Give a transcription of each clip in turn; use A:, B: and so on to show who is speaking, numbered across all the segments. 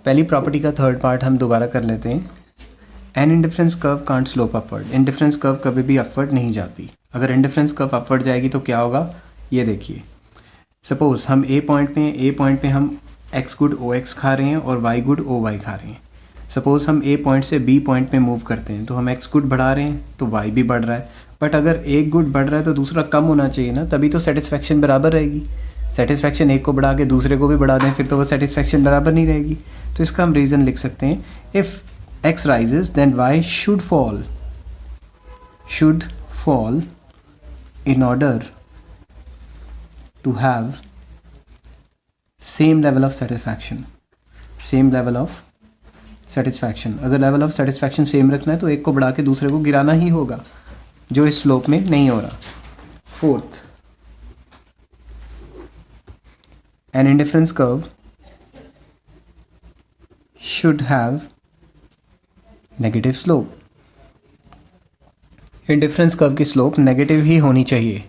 A: पहली प्रॉपर्टी का third part हम दोबारा कर लेते हैं। An indifference curve can't slope upward, indifference curve कभी भी अपवर्ड नहीं जाती। अगर इंडिफरेंस कर्व अपवर्ड जाएगी तो क्या होगा, ये देखिए। सपोज हम ए पॉइंट पे हम एक्स गुड ओ एक्स खा रहे हैं और वाई गुड ओ वाई खा रहे हैं। सपोज हम ए पॉइंट से बी पॉइंट पे मूव करते हैं तो हम एक्स गुड बढ़ा रहे हैं तो वाई भी बढ़ रहा है। बट अगर एक गुड बढ़ रहा है तो दूसरा कम होना चाहिए ना, तभी तो सेटिस्फैक्शन बराबर रहेगी। सेटिस्फैक्शन एक को बढ़ा के दूसरे को भी बढ़ा दें फिर तो वो सेटिस्फैक्शन बराबर नहीं रहेगी। तो इसका हम रीज़न लिख सकते हैं, if x rises then y should fall in order to have same level of satisfaction। अगर लेवल ऑफ सेटिस्फैक्शन सेम रखना है तो एक को बढ़ा के दूसरे को गिराना ही होगा, जो इस स्लोप में नहीं हो रहा। Fourth, an indifference curve should have negative slope. Indifference curve की स्लोप नेगेटिव ही होनी चाहिए।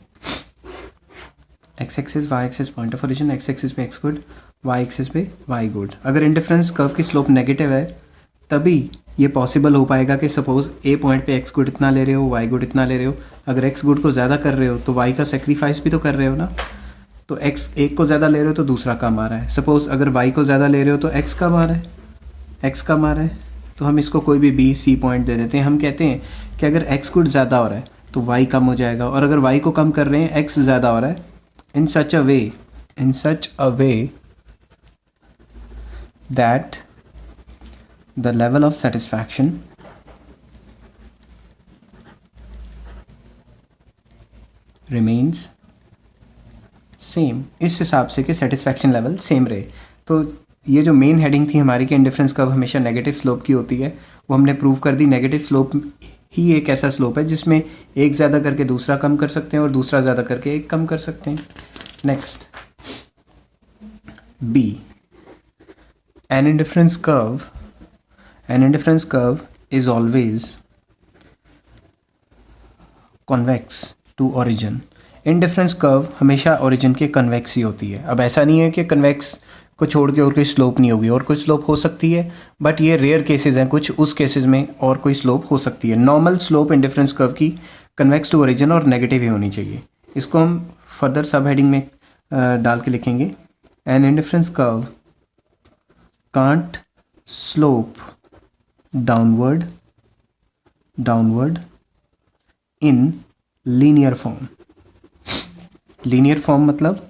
A: X axis Y axis point of origin, X axis पे एक्स गुड, वाई एक्सिस पे वाई गुड। अगर इंडिफरेंस कर्व की स्लोप नेगेटिव है तभी ये पॉसिबल हो पाएगा कि सपोज ए पॉइंट पे एक्स गुड इतना ले रहे हो, वाई गुड इतना ले रहे हो। अगर एक्स गुड को ज़्यादा कर रहे हो तो वाई का सेक्रीफाइस भी तो कर रहे हो ना। तो एक्स एक को ज़्यादा ले रहे हो तो दूसरा कम आ रहा है। सपोज अगर वाई को ज़्यादा ले रहे हो तो एक्स कम आ रहा है, तो हम इसको कोई भी बी सी पॉइंट दे देते हैं। हम कहते हैं कि अगर एक्स गुड ज़्यादा हो रहा है तो वाई कम हो जाएगा, और अगर वाई को कम कर रहे हैं एक्स ज़्यादा हो रहा है, in such a way that the level of satisfaction remains same, इस हिसाब से कि सेटिस्फैक्शन लेवल सेम रहे। तो ये जो मेन हेडिंग थी हमारी कि इंडिफरेंस कर्व हमेशा नेगेटिव स्लोप की होती है, वो हमने प्रूव कर दी। नेगेटिव स्लोप ही एक ऐसा स्लोप है जिसमें एक ज़्यादा करके दूसरा कम कर सकते हैं और दूसरा ज़्यादा करके एक कम कर सकते हैं। Next, B, an indifference curve is always convex to origin. Indifference curve हमेशा ओरिजिन के कन्वेक्स ही होती है। अब ऐसा नहीं है कि कन्वेक्स को छोड़ के और कोई स्लोप नहीं होगी, और कोई स्लोप हो सकती है, बट ये रेयर केसेस हैं। कुछ उस केसेस में और कोई स्लोप हो सकती है। नॉर्मल स्लोप इंडिफरेंस कर्व की कन्वेक्स टू ओरिजिन और नेगेटिव ही होनी चाहिए। इसको हम फर्दर सब हेडिंग में डाल के लिखेंगे, an indifference curve can't slope downward in linear form. Linear form मतलब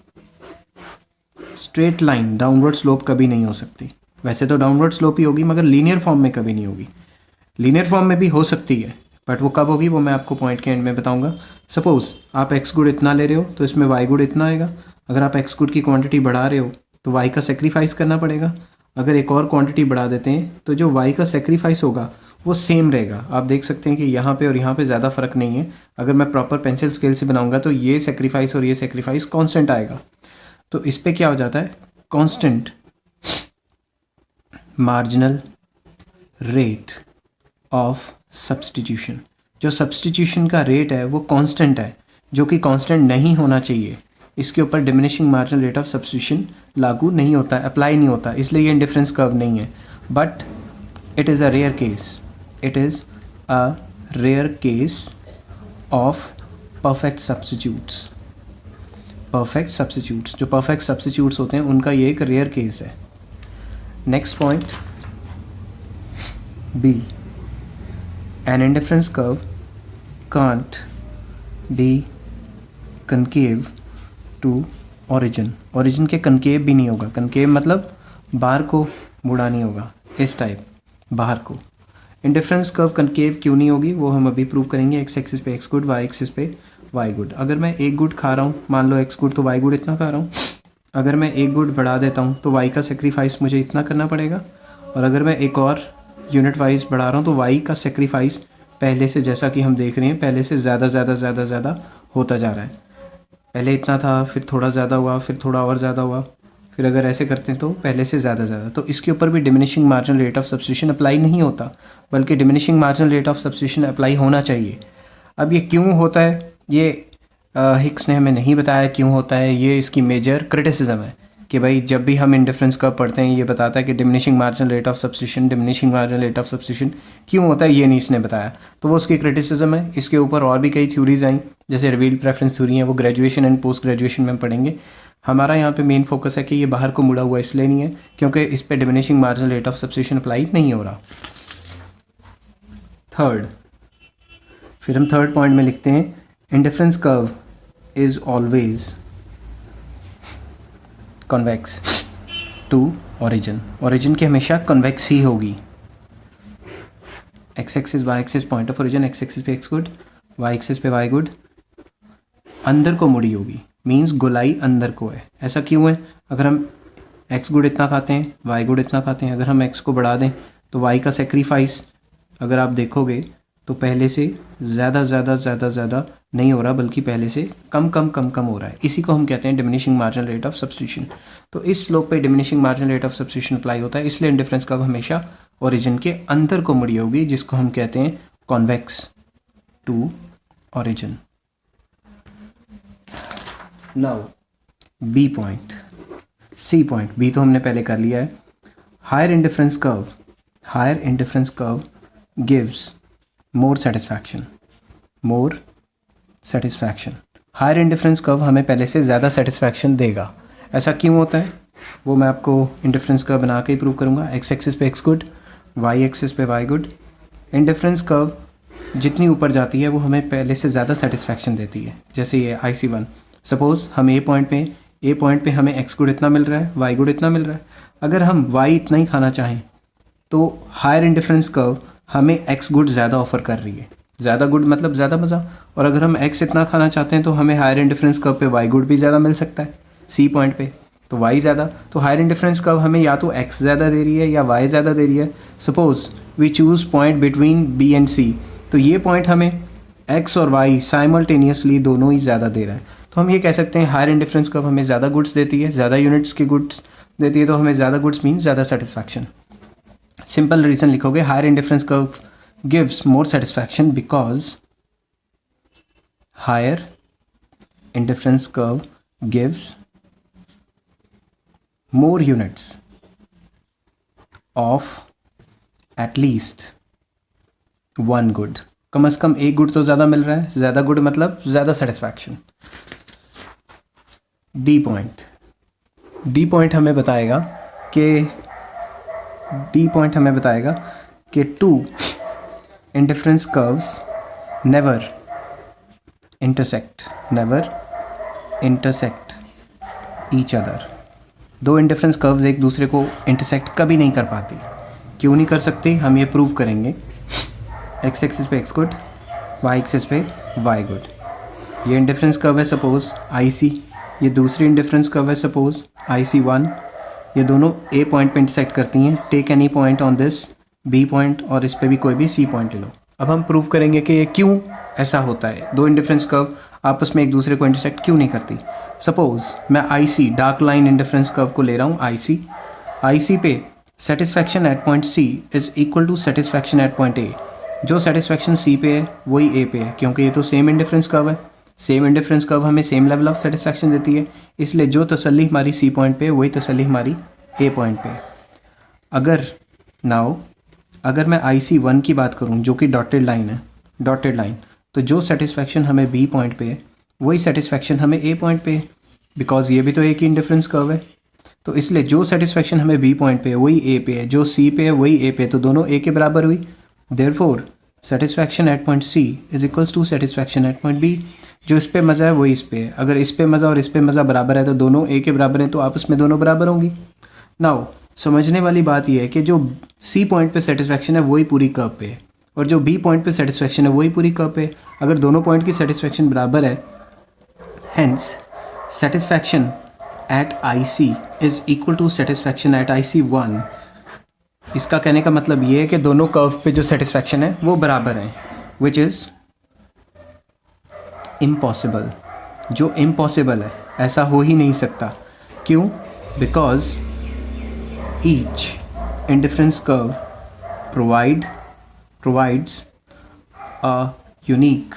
A: स्ट्रेट लाइन डाउनवर्ड स्लोप कभी नहीं हो सकती। वैसे तो डाउनवर्ड स्लोप ही होगी मगर लीनियर फॉर्म में कभी नहीं होगी। लीनियर फॉर्म में भी हो सकती है बट वो कब होगी वो मैं आपको पॉइंट के एंड में बताऊंगा। सपोज आप एक्स गुड इतना ले रहे हो तो इसमें वाई गुड इतना आएगा। अगर आप एक्स गुड की क्वांटिटी बढ़ा रहे हो तो वाई का सेक्रीफाइस करना पड़ेगा। अगर एक और क्वांटिटी बढ़ा देते हैं तो जो वाई का सेक्रीफाइस होगा वो सेम रहेगा। आप देख सकते हैं कि यहाँ पे और यहाँ पे ज़्यादा फ़र्क नहीं है। अगर मैं प्रॉपर पेंसिल स्केल से बनाऊंगा तो ये सेक्रीफाइस और ये सेक्रीफाइस कॉन्स्टेंट आएगा। तो इस पे क्या हो जाता है, constant marginal rate of substitution. जो सब्स्टिट्यूशन का रेट है वो कांस्टेंट है, जो कि कांस्टेंट नहीं होना चाहिए। इसके ऊपर diminishing marginal rate of substitution लागू नहीं होता, अप्लाई नहीं होता, इसलिए ये इंडिफरेंस कर्व नहीं है। But it is a rare case of perfect substitutes. जो परफेक्ट सब्स्टिट्यूट्स होते हैं उनका ये एक रेयर केस है। Next point, B, an indifference curve can't be concave to origin के कनकेव भी नहीं होगा। कनकेव मतलब बाहर को मुड़ा नहीं होगा, इस टाइप बाहर को। इंडिफरेंस कर्व कनकेव क्यों नहीं होगी वो हम अभी प्रूव करेंगे। एक्स एक्सिस पे एक्स गुड, वाई एक्सिस पे वाई गुड। अगर मैं एक गुड खा रहा हूँ, मान लो एक्स गुड तो वाई गुड इतना खा रहा हूँ। अगर मैं एक गुड बढ़ा देता हूँ तो वाई का सेक्रीफाइस मुझे इतना करना पड़ेगा, और अगर मैं एक और यूनिट वाइज बढ़ा रहा हूँ तो वाई का सेक्रीफाइस पहले से, जैसा कि हम देख रहे हैं, पहले से ज़्यादा होता जा रहा है। पहले इतना था, फिर थोड़ा ज़्यादा हुआ, फिर थोड़ा और ज़्यादा हुआ, फिर अगर ऐसे करते हैं तो पहले से ज़्यादा। तो इसके ऊपर भी diminishing marginal rate of substitution apply नहीं होता, बल्कि diminishing marginal rate of substitution apply होना चाहिए। अब ये क्यों होता है, ये हिक्स ने हमें नहीं बताया क्यों होता है। ये इसकी मेजर क्रिटिसिज्म है कि भाई जब भी हम इंडिफरेंस कर्व पढ़ते हैं ये बताता है कि diminishing marginal rate of substitution, diminishing marginal rate of substitution क्यों होता है, ये नहीं इसने बताया। तो वो उसकी क्रिटिसिज्म है। इसके ऊपर और भी कई थ्योरीज आई जैसे रिवील्ड प्रेफरेंस थ्योरी है, वो ग्रेजुएशन एंड पोस्ट ग्रेजुएशन में हम पढ़ेंगे। हमारा यहाँ पे मेन फोकस है कि ये बाहर को मुड़ा हुआ इसलिए नहीं है क्योंकि इस पर diminishing marginal rate of substitution apply नहीं हो रहा। थर्ड, फिर हम थर्ड पॉइंट में लिखते हैं indifference curve is always convex to origin. Origin की हमेशा कॉन्वेक्स ही होगी। X axis Y axis point of origin, X axis पे एक्स गुड, वाई एक्सिस पे वाई गुड, अंदर को मुड़ी होगी, मींस गोलाई अंदर को है। ऐसा क्यों है? अगर हम एक्स गुड इतना खाते हैं, वाई गुड इतना खाते हैं, अगर हम एक्स को बढ़ा दें तो वाई का सेक्रीफाइस अगर आप देखोगे तो पहले से ज़्यादा नहीं हो रहा, बल्कि पहले से कम हो रहा है। इसी को हम कहते हैं diminishing marginal rate of substitution. तो इस स्लोप पे diminishing marginal rate of substitution apply होता है, इसलिए इंडिफरेंस कर्व हमेशा ओरिजिन के अंदर को मुड़ी होगी, जिसको हम कहते हैं convex to origin. Now B point, C point, B तो हमने पहले कर लिया है। Higher indifference curve gives more satisfaction. Higher indifference curve हमें पहले से ज़्यादा सेटिस्फैक्शन देगा। ऐसा क्यों होता है वो मैं आपको इंडिफरेंस कर्व बना के ही प्रूव करूँगा। एक्स एक्सिस पे एक्स गुड, वाई एक्सिस पे वाई गुड। इंडिफरेंस कर्व जितनी ऊपर जाती है वो हमें पहले से ज़्यादा सेटिस्फैक्शन देती है। जैसे ये IC1, सपोज़ हम ए पॉइंट पे हमें एक्स गुड इतना मिल रहा है, वाई गुड इतना मिल रहा है। अगर हम वाई इतना ही खाना चाहें तो हायर इंडिफरेंस कर्व हमें एक्स गुड ज़्यादा ऑफर कर रही है। ज़्यादा गुड मतलब ज़्यादा मज़ा। और अगर हम एक्स इतना खाना चाहते हैं तो हमें हायर इंडिफरेंस कर्व पे वाई गुड भी ज़्यादा मिल सकता है। सी पॉइंट पे तो वाई ज़्यादा, तो हायर इंडिफरेंस कर्व हमें या तो एक्स ज़्यादा दे रही है या वाई ज़्यादा दे रही है। Suppose we choose point between B and C, तो ये पॉइंट हमें एक्स और वाई साइमल्टेनियसली दोनों ही ज़्यादा दे रहा है। तो हम ये कह सकते हैं हायर इंडिफरेंस कर्व हमें ज़्यादा गुड्स देती है, ज़्यादा यूनिट्स की गुड्स देती है, तो हमें ज़्यादा गुड्स मीन ज़्यादा सेटिस्फैक्शन। सिंपल रीज़न लिखोगे, higher indifference curve gives more satisfaction because higher indifference curve gives more units of at least one good. कम से कम एक गुड तो ज़्यादा मिल रहा है, ज़्यादा गुड मतलब ज़्यादा सेटिस्फैक्शन। डी पॉइंट हमें बताएगा कि two indifference curves never intersect each other. दो इंडिफरेंस कर्व्स एक दूसरे को इंटरसेक्ट कभी नहीं कर पाती। क्यों नहीं कर सकती, हम ये प्रूव करेंगे। एक्स एक्सिस पे एक्स गुड, वाई एक्सिस पे वाई गुड। ये इंडिफरेंस कर्व है सपोज IC, ये दूसरी इंडिफरेंस कर्व है सपोज IC1। ये दोनों ए पॉइंट पे इंटरसेक्ट करती हैं। Take any point on this B point और इस पे भी कोई भी सी पॉइंट ले लो। अब हम प्रूव करेंगे कि ये क्यों ऐसा होता है, दो इंडिफरेंस कर्व आपस में एक दूसरे को इंटरसेक्ट क्यों नहीं करती। सपोज मैं IC dark line indifference curve को ले रहा हूँ। IC पे satisfaction at point C is equal to satisfaction at point A। जो सेटिस्फैक्शन C पे है वही A पे है, क्योंकि ये तो सेम इंडिफरेंस कर्व है। सेम इंडिफरेंस कर्व हमें सेम लेवल ऑफ सेटिस्फैक्शन देती है, इसलिए जो तसल्ली हमारी C पॉइंट पे वही तसल्ली हमारी A पॉइंट पे। अगर मैं IC1 की बात करूं जो कि डॉटेड लाइन, तो जो सेटिस्फैक्शन हमें B पॉइंट पे है वही सेटिस्फैक्शन हमें A पॉइंट पे है, बिकॉज ये भी तो एक ही इंडिफरेंस कर्व है। तो इसलिए जो सेटिस्फैक्शन हमें B पॉइंट पे है वही A पे है, जो C पे है वही A पे है, तो दोनों A के बराबर हुई। Therefore satisfaction at point C is equals to satisfaction at point B। जो इस पे मज़ा है वही इस पे है। अगर इस पे मज़ा और इस पे मज़ा बराबर है तो दोनों A के बराबर हैं, तो आपस में दोनों बराबर होंगी। नाउ समझने वाली बात यह है कि जो C पॉइंट पे सेटिस्फैक्शन है वही पूरी कर्व पे है, और जो B पॉइंट पे सेटिस्फैक्शन है वही पूरी कर्व पे है। अगर दोनों पॉइंट की सेटिस्फैक्शन बराबर है, hence satisfaction at IC is equal to satisfaction at IC1। इसका कहने का मतलब ये है कि दोनों कर्व पे जो सेटिस्फैक्शन है वो बराबर हैं, विच इज़ इम्पॉसिबल। जो इम्पॉसिबल है, ऐसा हो ही नहीं सकता। क्यों? Because each indifference curve provides a unique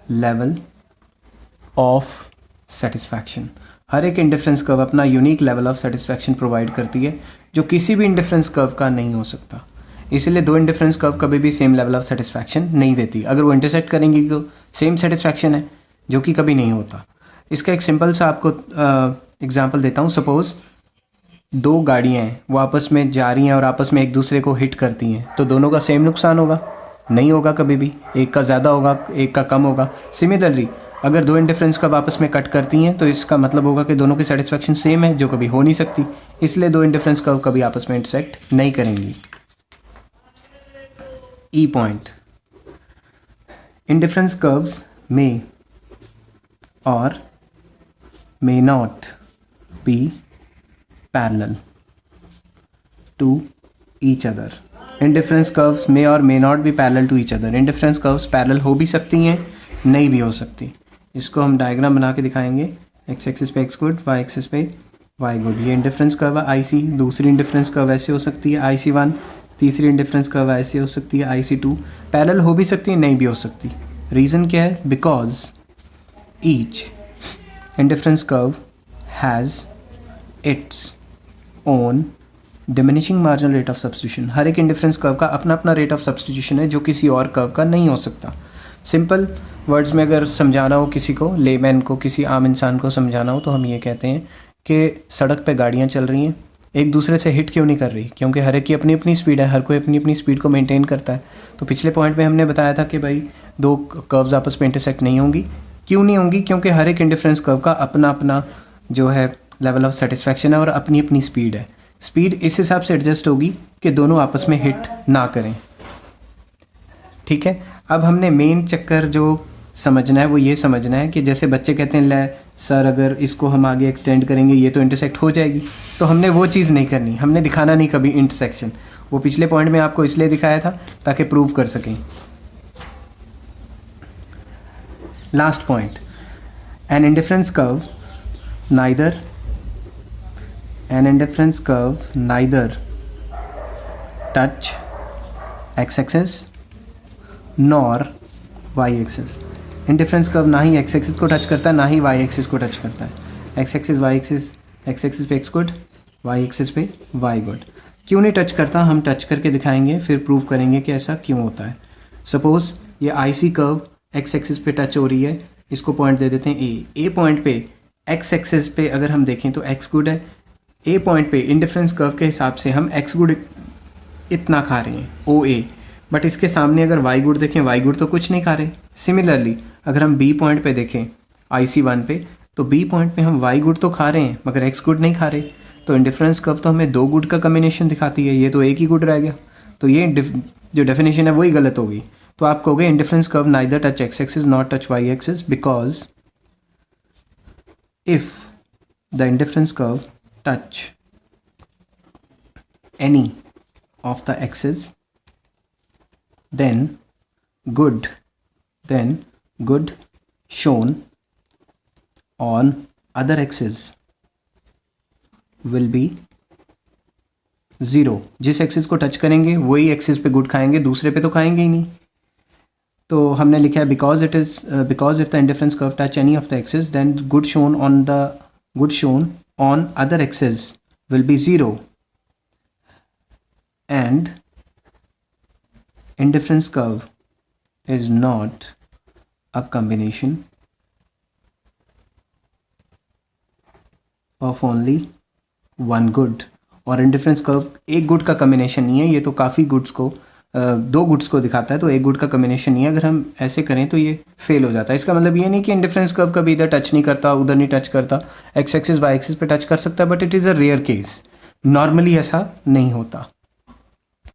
A: level of satisfaction। हर एक इंडिफरेंस कर्व अपना unique level of satisfaction provide करती है जो किसी भी इंडिफरेंस कर्व का नहीं हो सकता। इसलिए दो इंडिफरेंस कर्व कभी भी सेम लेवल ऑफ सेटिस्फैक्शन नहीं देती। अगर वो इंटरसेक्ट करेंगी तो सेम सेटिस्फैक्शन है, जो कि कभी नहीं होता। इसका एक सिंपल सा आपको एग्जांपल देता हूँ। सपोज़ दो गाड़ियाँ हैं, वो आपस में जा रही हैं और आपस में एक दूसरे को हिट करती हैं, तो दोनों का सेम नुकसान होगा? नहीं होगा कभी भी। एक का ज़्यादा होगा, एक का कम होगा। सिमिलरली अगर दो इंडिफरेंस कर्व आपस में कट करती हैं तो इसका मतलब होगा कि दोनों की सेटिस्फैक्शन सेम है, जो कभी हो नहीं सकती। इसलिए दो इंडिफरेंस कर्व कभी आपस में इंटरसेक्ट नहीं करेंगी। ई पॉइंट, इंडिफरेंस कर्व्स मे और may not be parallel to each other. Indifference curves may or may not be parallel to each other. Indifference curves parallel हो भी सकती हैं, नहीं भी हो सकती। इसको हम डायग्राम बना के दिखाएंगे। x एक्सिस पे x गुड, y एक्सिस पे y गुड। ये इंडिफरेंस कर्व है IC। दूसरी इंडिफरेंस कर्व ऐसे हो सकती है IC1। तीसरी इंडिफरेंस कर्व ऐसे हो सकती है IC2। पैरेलल हो भी सकती है, नहीं भी हो सकती। रीज़न क्या है? Because each indifference curve has its own diminishing marginal rate of substitution. हर एक इंडिफरेंस कर्व का अपना अपना रेट ऑफ सब्सटीट्यूशन है, जो किसी और कर्व का नहीं हो सकता। सिंपल वर्ड्स में अगर समझाना हो किसी को, लेमैन को, किसी आम इंसान को समझाना हो, तो हम ये कहते हैं कि सड़क पे गाड़ियाँ चल रही हैं, एक दूसरे से हिट क्यों नहीं कर रही? क्योंकि हर एक की अपनी अपनी स्पीड है, हर कोई अपनी अपनी स्पीड को मेंटेन करता है। तो पिछले पॉइंट में हमने बताया था कि भाई दो कर्व्स आपस में इंटरसेक्ट नहीं होंगी। क्यों नहीं होंगी? क्योंकि हर एक इंडिफरेंस कर्व का अपना अपना जो है लेवल ऑफ सेटिस्फैक्शन है और अपनी अपनी स्पीड है। स्पीड इस हिसाब से एडजस्ट होगी कि दोनों आपस में हिट ना करें। ठीक है, अब हमने मेन चक्कर जो समझना है वो ये समझना है कि जैसे बच्चे कहते हैं ले सर अगर इसको हम आगे एक्सटेंड करेंगे ये तो इंटरसेक्ट हो जाएगी, तो हमने वो चीज़ नहीं करनी, हमने दिखाना नहीं कभी इंटरसेक्शन। वो पिछले पॉइंट में आपको इसलिए दिखाया था ताकि प्रूव कर सकें। Last point, an indifference curve neither touch x-axis nor y-axis. Indifference curve ना ही x एक्सिस को टच करता है, ना ही y एक्सिस को टच करता है। x एक्सिस पे x गुड, y एक्सिस पे y गुड। क्यों नहीं टच करता? हम टच करके दिखाएंगे, फिर प्रूव करेंगे कि ऐसा क्यों होता है। सपोज़ ये IC कर्व x एक्सिस पे टच हो रही है, इसको पॉइंट दे देते हैं ए पॉइंट पे x एक्सिस पे अगर हम देखें तो x गुड है। ए पॉइंट पे इंडिफरेंस कर्व के हिसाब से हम x गुड इतना खा रहे हैं OA, बट इसके सामने अगर y गुड देखें, y गुड तो कुछ नहीं खा रहे। सिमिलरली अगर हम B पॉइंट पे देखें IC1 पे, तो B पॉइंट पे हम y गुड तो खा रहे हैं मगर x गुड नहीं खा रहे। तो इंडिफरेंस कर्व तो हमें दो गुड का कम्बिनेशन दिखाती है, ये तो एक ही गुड रह गया। तो ये जो डेफिनेशन है वही गलत होगी। तो आप कहोगे indifference curve neither touch x axis not touch y axis because if the indifference curve touch any of the axis then good shown on other axis will be 0। जिस एक्सिस को टच करेंगे वही एक्सिस पे good खाएंगे, दूसरे पे तो खाएंगे ही नहीं। तो हमने लिखा है because if the indifference curve touch any of the axis then good shown on other axis will be 0 and indifference curve is not a combination of only one good। और इंडिफरेंस कर्व एक good का combination नहीं है, ये तो काफ़ी goods को दो गुड्स को दिखाता है, तो एक गुड का कम्बिनेशन नहीं है। अगर हम ऐसे करें तो ये फेल हो जाता है। इसका मतलब ये नहीं कि इंडिफरेंस कर्व कभी इधर टच नहीं करता, उधर नहीं टच करता, एक्स एक्सिस वाई एक्सिस पे टच कर सकता है, but it is a rare case. Normally ऐसा नहीं होता।